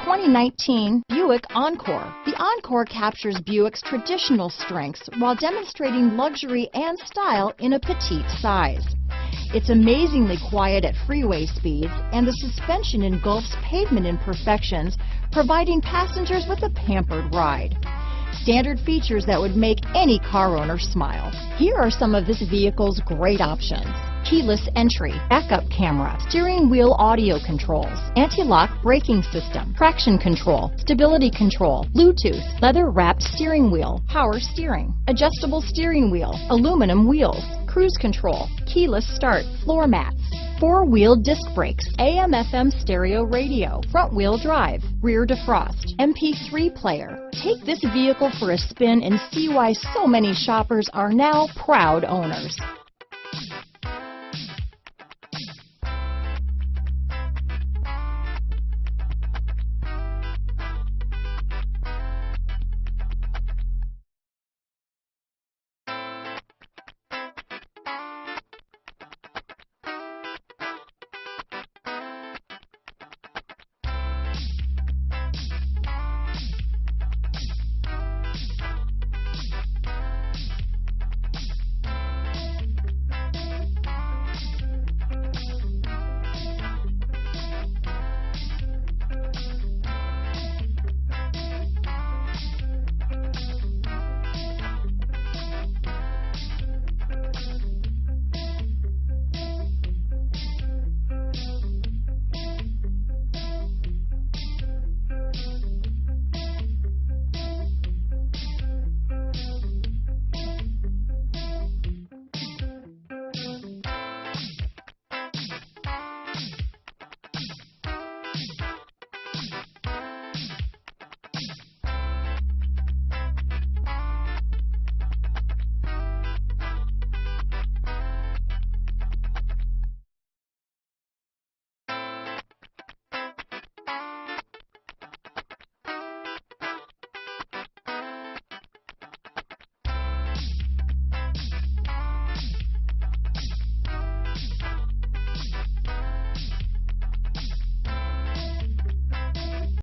2019 Buick Encore. The Encore captures Buick's traditional strengths while demonstrating luxury and style in a petite size. It's amazingly quiet at freeway speeds, and the suspension engulfs pavement imperfections, providing passengers with a pampered ride. Standard features that would make any car owner smile. Here are some of this vehicle's great options: keyless entry, backup camera, steering wheel audio controls, anti-lock braking system, traction control, stability control, Bluetooth, leather-wrapped steering wheel, power steering, adjustable steering wheel, aluminum wheels, cruise control, keyless start, floor mats, four-wheel disc brakes, AM/FM stereo radio, front-wheel drive, rear defrost, MP3 player. Take this vehicle for a spin and see why so many shoppers are now proud owners.